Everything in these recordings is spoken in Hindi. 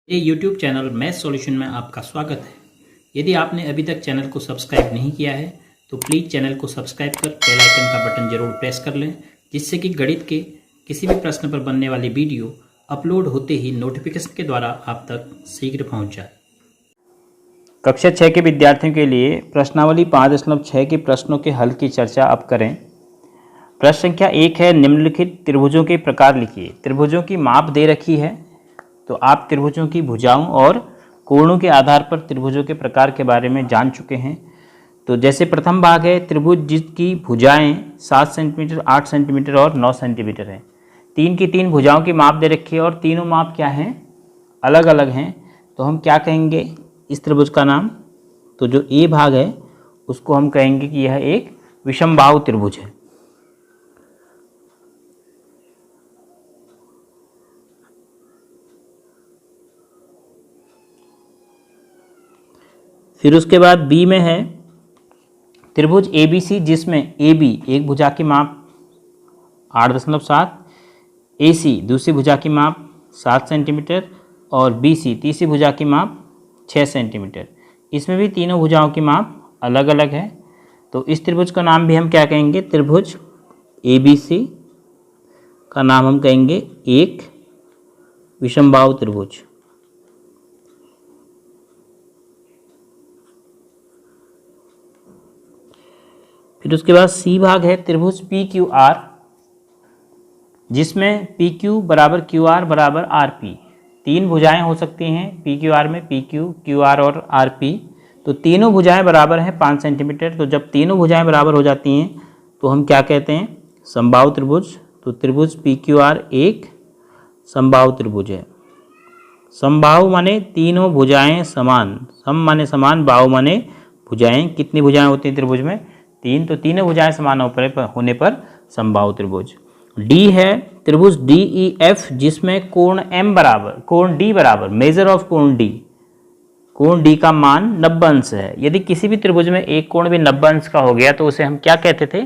ये YouTube चैनल मैथ सॉल्यूशन में आपका स्वागत है। यदि आपने अभी तक चैनल को सब्सक्राइब नहीं किया है तो प्लीज़ चैनल को सब्सक्राइब कर बेल आइकन का बटन जरूर प्रेस कर लें, जिससे कि गणित के किसी भी प्रश्न पर बनने वाली वीडियो अपलोड होते ही नोटिफिकेशन के द्वारा आप तक शीघ्र पहुंच जाए। कक्षा 6 के विद्यार्थियों के लिए प्रश्नावली 5.6 के प्रश्नों के हल की चर्चा अब करें। प्रश्न संख्या 1 है, निम्नलिखित त्रिभुजों के प्रकार लिखिए। त्रिभुजों की माप दे रखी है, तो आप त्रिभुजों की भुजाओं और कोणों के आधार पर त्रिभुजों के प्रकार के बारे में जान चुके हैं। तो जैसे प्रथम भाग है, त्रिभुज जिसकी भुजाएं 7 सेंटीमीटर, 8 सेंटीमीटर और 9 सेंटीमीटर हैं। 3 की 3 भुजाओं की माप दे रखी है और तीनों माप क्या हैं, अलग अलग हैं। तो हम क्या कहेंगे इस त्रिभुज का नाम? तो जो ए भाग है उसको हम कहेंगे कि यह एक विषमबाहु त्रिभुज है। फिर उसके बाद बी में है त्रिभुज ABC, जिसमें AB एक भुजा की माप 8.7, AC दूसरी भुजा की माप 7 सेंटीमीटर और BC तीसरी भुजा की माप 6 सेंटीमीटर। इसमें भी तीनों भुजाओं की माप अलग अलग है। तो इस त्रिभुज का नाम भी हम क्या कहेंगे? त्रिभुज ABC का नाम हम कहेंगे एक विषमबाहु त्रिभुज। फिर उसके बाद सी भाग है त्रिभुज PQR, जिसमें PQ बराबर QR बराबर RP। 3 भुजाएं हो सकती हैं PQR में, PQ, QR और RP। तो तीनों भुजाएं बराबर हैं 5 सेंटीमीटर। तो जब तीनों भुजाएं बराबर हो जाती हैं तो हम क्या कहते हैं? समबाहु त्रिभुज। तो त्रिभुज PQR एक समबाहु त्रिभुज है। समबाहु माने तीनों भुजाएं समान, सम माने समान, बाहु माने भुजाएं। कितनी भुजाएं होती हैं त्रिभुज में? 3। तो तीनों भुजाएं समान होने पर समबाहु त्रिभुज। डी है त्रिभुज DEF, जिसमें कोण D बराबर मेजर ऑफ कोण D, कोण D का मान 90 अंश है। यदि किसी भी त्रिभुज में एक कोण भी 90 अंश का हो गया तो उसे हम क्या कहते थे?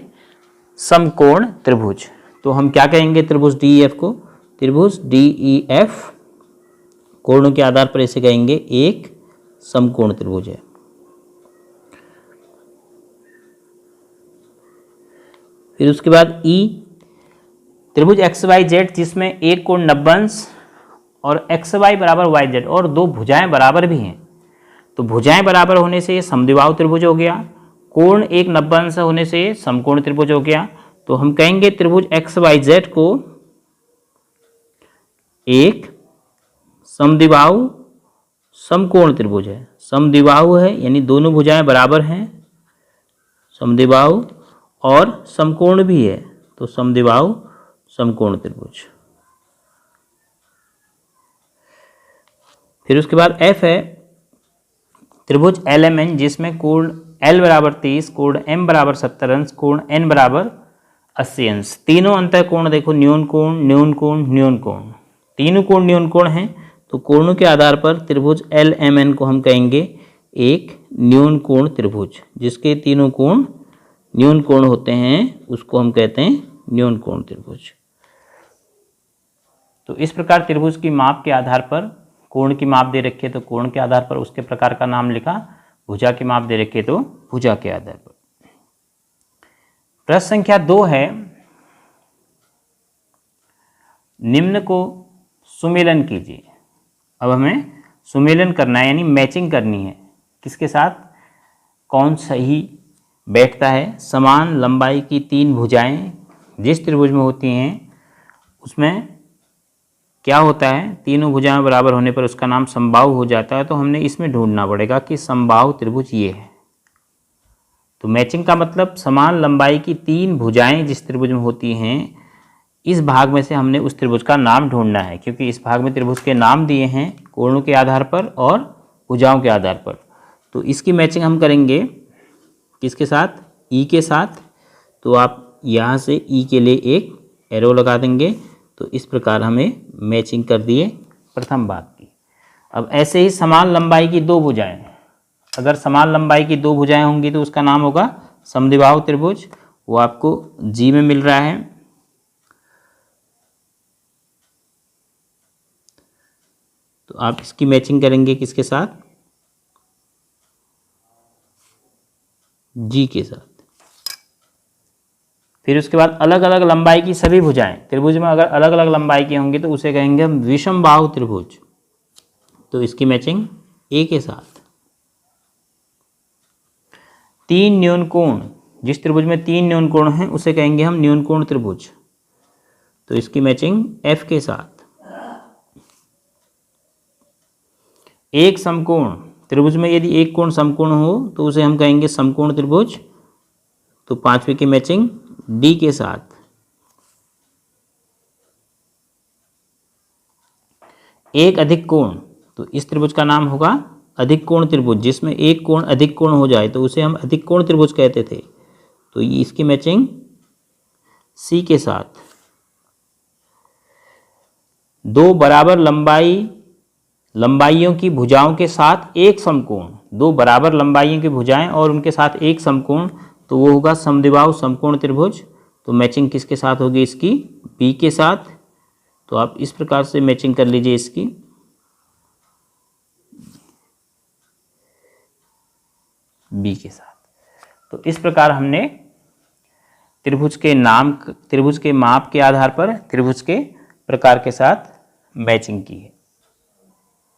समकोण त्रिभुज। तो हम क्या कहेंगे त्रिभुज DEF को? त्रिभुज DEF कोणों के आधार पर इसे कहेंगे एक समकोण त्रिभुज है। फिर उसके बाद E त्रिभुज XYZ, जिसमें एक कोण 90 अंश और XY बराबर YZ और दो भुजाएं बराबर भी हैं। तो भुजाएं बराबर होने से ये समद्विबाहु त्रिभुज हो गया। कोण एक 90 अंश होने से समकोण त्रिभुज हो गया। तो हम कहेंगे त्रिभुज XYZ को एक समद्विबाहु समकोण त्रिभुज है। समद्विबाहु है यानी दोनों भुजाएं बराबर हैं, समद्विबाहु, और समकोण भी है, तो समद्विबाहु समकोण त्रिभुज। फिर उसके बाद F है त्रिभुज LMN, जिसमें कोण L बराबर 30, कोण M बराबर 70 अंश, कोण N बराबर 80 अंश। तीनों अंतर कोण देखो, न्यून कोण, न्यून कोण, न्यून कोण। तीनों कोण न्यून कोण हैं। तो कोणों के आधार पर त्रिभुज LMN को हम कहेंगे एक न्यून कोण त्रिभुज। जिसके तीनों कोण न्यून कोण होते हैं उसको हम कहते हैं न्यून कोण त्रिभुज। तो इस प्रकार त्रिभुज की माप के आधार पर, कोण की माप दे रखी है तो कोण के आधार पर उसके प्रकार का नाम लिखा, भुजा की माप दे रखी है तो भुजा के आधार पर। प्रश्न संख्या 2 है, निम्न को सुमेलन कीजिए। अब हमें सुमेलन करना है यानी मैचिंग करनी है। किसके साथ कौन सही बैठता है? समान लंबाई की 3 भुजाएं जिस त्रिभुज में होती हैं उसमें क्या होता है? तीनों भुजाएं बराबर होने पर उसका नाम समबाहु हो जाता है। तो हमने इसमें ढूंढना पड़ेगा कि समबाहु त्रिभुज ये है। तो मैचिंग का मतलब समान लंबाई की 3 भुजाएं जिस त्रिभुज में होती हैं, इस भाग में से हमने उस त्रिभुज का नाम ढूंढना है, क्योंकि इस भाग में त्रिभुज के नाम दिए हैं कोणों के आधार पर और भुजाओं के आधार पर। तो इसकी मैचिंग हम करेंगे किसके साथ? E के साथ। तो आप यहाँ से E के लिए एक एरो लगा देंगे। तो इस प्रकार हमें मैचिंग कर दिए प्रथम भाग की। अब ऐसे ही समान लंबाई की 2 भुजाएं, अगर समान लंबाई की 2 भुजाएं होंगी तो उसका नाम होगा समद्विबाहु त्रिभुज। वो आपको G में मिल रहा है। तो आप इसकी मैचिंग करेंगे किसके साथ, जी के साथ। फिर उसके बाद अलग अलग लंबाई की सभी भुजाएं, त्रिभुज में अगर अलग अलग लंबाई की होंगी तो उसे कहेंगे हम विषमबाहु त्रिभुज, तो इसकी मैचिंग ए के साथ। 3 न्यून कोण, जिस त्रिभुज में 3 न्यून कोण हैं उसे कहेंगे हम न्यून कोण त्रिभुज, तो इसकी मैचिंग एफ के साथ। एक समकोण त्रिभुज में यदि एक कोण समकोण हो तो उसे हम कहेंगे समकोण त्रिभुज, तो 5वें की मैचिंग डी के साथ। एक अधिक कोण, तो इस त्रिभुज का नाम होगा अधिक कोण त्रिभुज, जिसमें एक कोण अधिक कोण हो जाए तो उसे हम अधिक कोण त्रिभुज कहते थे, तो ये इसकी मैचिंग सी के साथ। 2 बराबर लंबाइयों की भुजाओं के साथ एक समकोण, 2 बराबर लंबाइयों की भुजाएं और उनके साथ एक समकोण, तो वो होगा समद्विबाहु समकोण त्रिभुज, तो मैचिंग किसके साथ होगी इसकी, बी के साथ। तो आप इस प्रकार से मैचिंग कर लीजिए इसकी। बी के साथ। तो इस प्रकार हमने त्रिभुज के नाम, त्रिभुज के माप के आधार पर त्रिभुज के प्रकार के साथ मैचिंग की है।